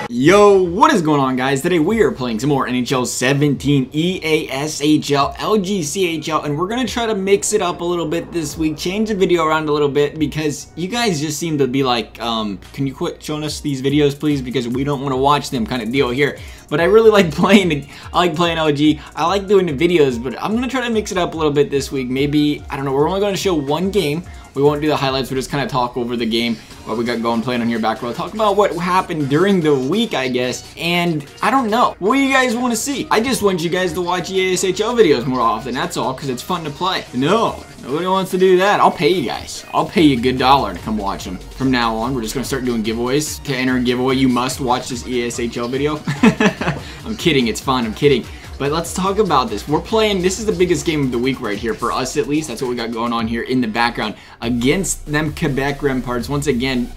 Yo, what is going on, guys? Today we are playing some more NHL 17 EASHL Lgchl, and we're gonna try to mix it up a little bit this week, change the video around a little bit, because you guys just seem to be like, can you quit showing us these videos, please, because we don't want to watch them kind of deal here. But I really like playing LG. I like doing the videos, but I'm gonna try to mix it up a little bit this week. Maybe, I don't know, we're only gonna show one game. We won't do the highlights, we'll just kind of talk over the game, what we got going, playing on here back row. Talk about what happened during the week, I guess, and I don't know. What do you guys want to see? I just want you guys to watch EASHL videos more often, that's all, because it's fun to play. No, nobody wants to do that. I'll pay you guys. I'll pay you a good $1 to come watch them. From now on, we're just going to start doing giveaways. To enter a giveaway, you must watch this EASHL video. I'm kidding, it's fun, I'm kidding. But let's talk about this. We're playing, this is the biggest game of the week right here, for us at least. That's what we got going on here in the background. Against them Quebec Remparts. Once again,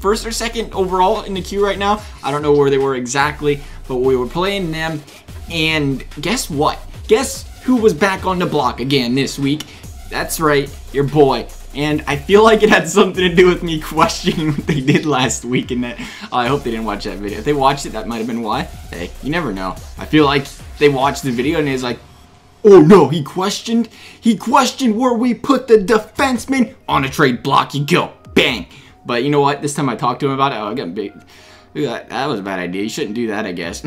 first or second overall in the queue right now. I don't know where they were exactly, but we were playing them. And guess what? Guess who was back on the block again this week? That's right, your boy. And I feel like it had something to do with me questioning what they did last week, and that I hope they didn't watch that video. If they watched it, that might have been why. Hey, you never know. I feel like they watched the video and it's like, oh no, he questioned where we put the defenseman on a trade block. You go, bang. But you know what? This time I talked to him about it. Oh, I got big. That was a bad idea. You shouldn't do that, I guess.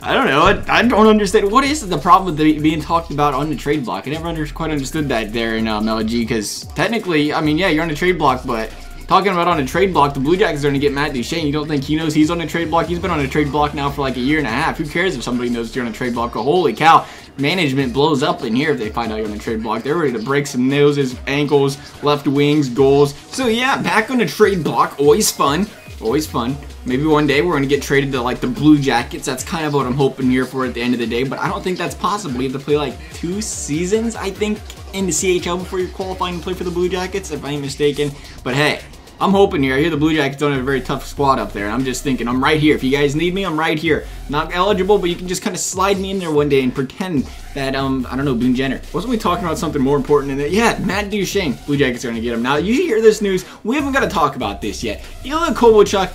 I don't know. I don't understand. What is the problem with being talked about on the trade block? I never quite understood that there in LG, because technically, I mean, yeah, you're on a trade block, but talking about on a trade block, the Blue Jackets are going to get Matt Duchene. You don't think he knows he's on a trade block? He's been on a trade block now for like a year and a half. Who cares if somebody knows you're on a trade block? Oh, holy cow. Management blows up in here if they find out you're on a trade block. They're ready to break some noses, ankles, left wings, goals. So yeah, back on a trade block. Always fun. Always fun. Maybe one day we're going to get traded to like the Blue Jackets. That's kind of what I'm hoping here for at the end of the day, but I don't think that's possible. You have to play like 2 seasons, I think, in the CHL before you're qualifying to play for the Blue Jackets, if I ain't mistaken. But hey, I'm hoping here. I hear the Blue Jackets don't have a very tough squad up there. I'm just thinking, I'm right here. If you guys need me, I'm right here. Not eligible, but you can just kind of slide me in there one day and pretend that, I don't know, Boone Jenner. Wasn't we talking about something more important than that? Yeah, Matt Duchene. Blue Jackets are going to get him. Now, you hear this news. We haven't got to talk about this yet. Ilya Kovalchuk.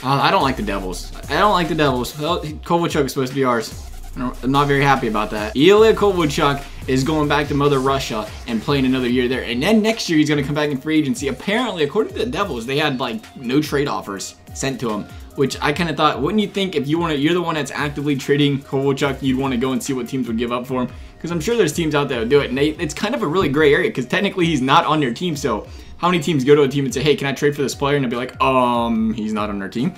I don't like the Devils. I don't like the Devils. Well, Kovalchuk is supposed to be ours. I'm not very happy about that. Ilya Kovalchuk is going back to Mother Russia and playing another year there. And then next year he's going to come back in free agency. Apparently, according to the Devils, they had like no trade offers sent to him, which I kind of thought, wouldn't you think if you're the one that's actively trading Kovalchuk, you'd want to go and see what teams would give up for him? Because I'm sure there's teams out there that would do it. And it's kind of a really gray area, because technically he's not on their team. So how many teams go to a team and say, hey, can I trade for this player? And they'll be like, he's not on our team.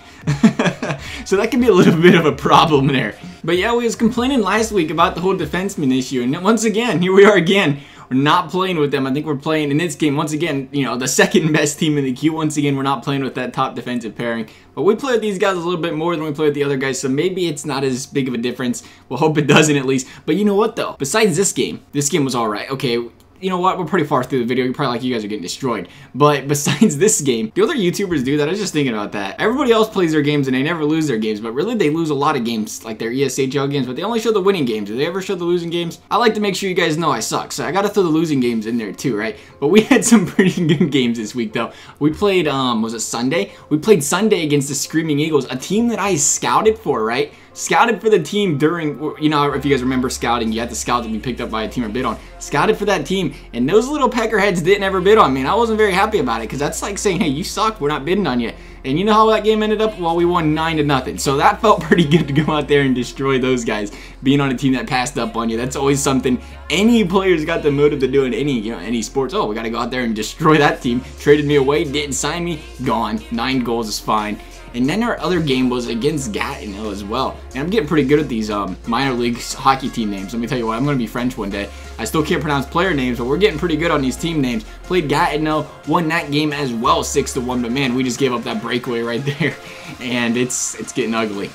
So that can be a little bit of a problem there. But yeah, we was complaining last week about the whole defenseman issue. And once again, here we are again. We're not playing with them. I think we're playing in this game, once again, you know, the second best team in the queue. Once again, we're not playing with that top defensive pairing. But we play with these guys a little bit more than we play with the other guys, so maybe it's not as big of a difference. We'll hope it doesn't at least. But you know what, though? Besides this game was all right. Okay, you know what? We're pretty far through the video. You're probably like, you guys are getting destroyed. But besides this game, the other YouTubers do that. I was just thinking about that. Everybody else plays their games and they never lose their games, but really they lose a lot of games, like their ESHL games, but they only show the winning games. Do they ever show the losing games? I like to make sure you guys know I suck, so I gotta throw the losing games in there too, right? But we had some pretty good games this week, though. We played, was it Sunday? We played Sunday against the Screaming Eagles, a team that I scouted for, right? Scouted for the team during, you know, if you guys remember scouting, you had to scout to be picked up by a team or bid on. Scouted for that team, and those little peckerheads didn't ever bid on me, and I wasn't very happy about it, because that's like saying, hey, you suck, we're not bidding on you. And you know how that game ended up? Well, we won 9-0. So that felt pretty good to go out there and destroy those guys, being on a team that passed up on you. That's always something any player's got the motive to do in any sports. Oh, we got to go out there and destroy that team. Traded me away, didn't sign me, gone. 9 goals is fine. And then our other game was against Gatineau as well. And I'm getting pretty good at these minor league hockey team names. Let me tell you what, I'm going to be French one day. I still can't pronounce player names, but we're getting pretty good on these team names. Played Gatineau, won that game as well, 6-1. But man, we just gave up that breakaway right there. And it's getting ugly.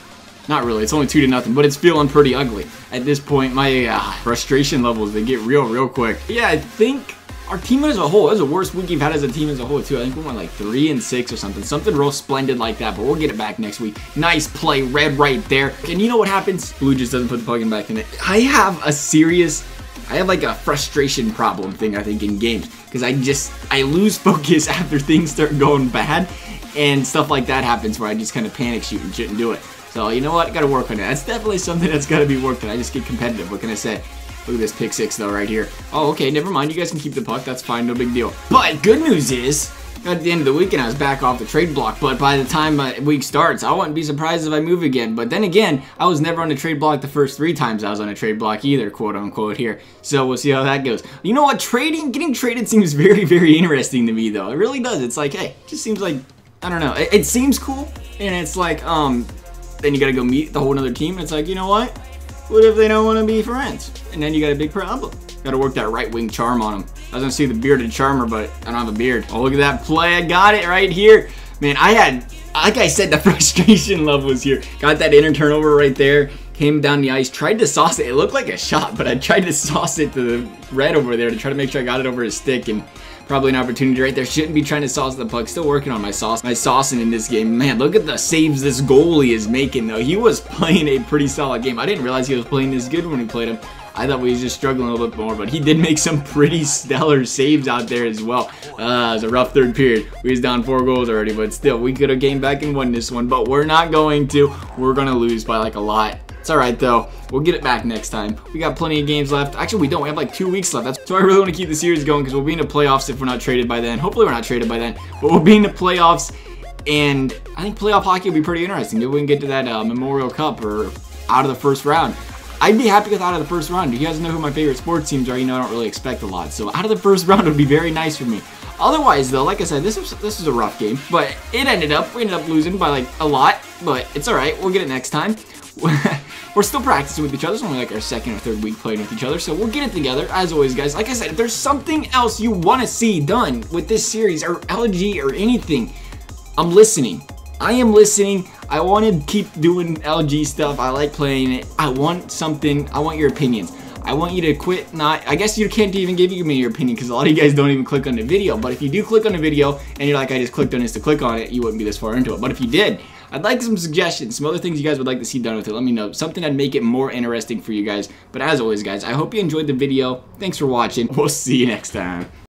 Not really, it's only 2-0, but it's feeling pretty ugly. At this point, my frustration levels, they get real quick. Yeah, I think our team as a whole, that was the worst week we've had as a team as a whole too. I think we went like 3-6 or something. Something real splendid like that, but we'll get it back next week. Nice play, red right there. And you know what happens? Blue just doesn't put the plug-in back in it. I have like a frustration problem thing, I think, in games. Because I lose focus after things start going bad. And stuff like that happens where I just kind of panic shoot and shouldn't do it. So you know what? Gotta work on it. That's definitely something that's gotta be worked on. I just get competitive. What can I say? Look at this pick 6 though right here. Oh, okay, never mind. You guys can keep the puck. That's fine. No big deal. But good news is, at the end of the weekend, I was back off the trade block. But by the time my week starts, I wouldn't be surprised if I move again. But then again, I was never on the trade block the first 3 times I was on a trade block either, quote unquote here. So we'll see how that goes. You know what? Getting traded seems very, very interesting to me though. It really does. It's like, hey, it just seems like, I don't know. It seems cool. And it's like, then you gotta go meet the whole other team. And it's like, you know what? What if they don't want to be friends? And then you got a big problem. Gotta work that right wing charm on them. I was gonna see the bearded charmer, but I don't have a beard. Oh, look at that play. I got it right here. Man, like I said, the frustration love was here. Got that inner turnover right there. Came down the ice, tried to sauce it. It looked like a shot, but I tried to sauce it to the red over there to try to make sure I got it over his stick, and probably an opportunity right there. Shouldn't be trying to sauce the puck. Still working on my saucing in this game. Man, look at the saves this goalie is making though. He was playing a pretty solid game. I didn't realize he was playing this good when we played him. I thought we was just struggling a little bit more, but he did make some pretty stellar saves out there as well. It was a rough third period. We was down 4 goals already, but still, we could have came back and won this one, but we're not going to. We're going to lose by like a lot. It's alright though. We'll get it back next time. We got plenty of games left. Actually, we don't. We have like 2 weeks left. So I really want to keep the series going because we'll be in the playoffs if we're not traded by then. Hopefully we're not traded by then, but we'll be in the playoffs, and I think playoff hockey will be pretty interesting. Maybe we can get to that Memorial Cup or out of the first round. I'd be happy with out of the first round. You guys know who my favorite sports teams are. You know, I don't really expect a lot. So out of the first round would be very nice for me. Otherwise, though, like I said, this was a rough game. But we ended up losing by like a lot. But it's all right. We'll get it next time. We're still practicing with each other. It's only like our 2nd or 3rd week playing with each other. So we'll get it together. As always, guys, like I said, if there's something else you want to see done with this series or LG or anything, I'm listening. I am listening. I want to keep doing LG stuff. I like playing it. I want something. I want your opinions. I want you to quit I guess you can't even give me your opinion because a lot of you guys don't even click on the video. But if you do click on the video and you're like, I just clicked on this to click on it, you wouldn't be this far into it. But if you did, I'd like some suggestions, some other things you guys would like to see done with it. Let me know. Something that'd make it more interesting for you guys. But as always, guys, I hope you enjoyed the video. Thanks for watching. We'll see you next time.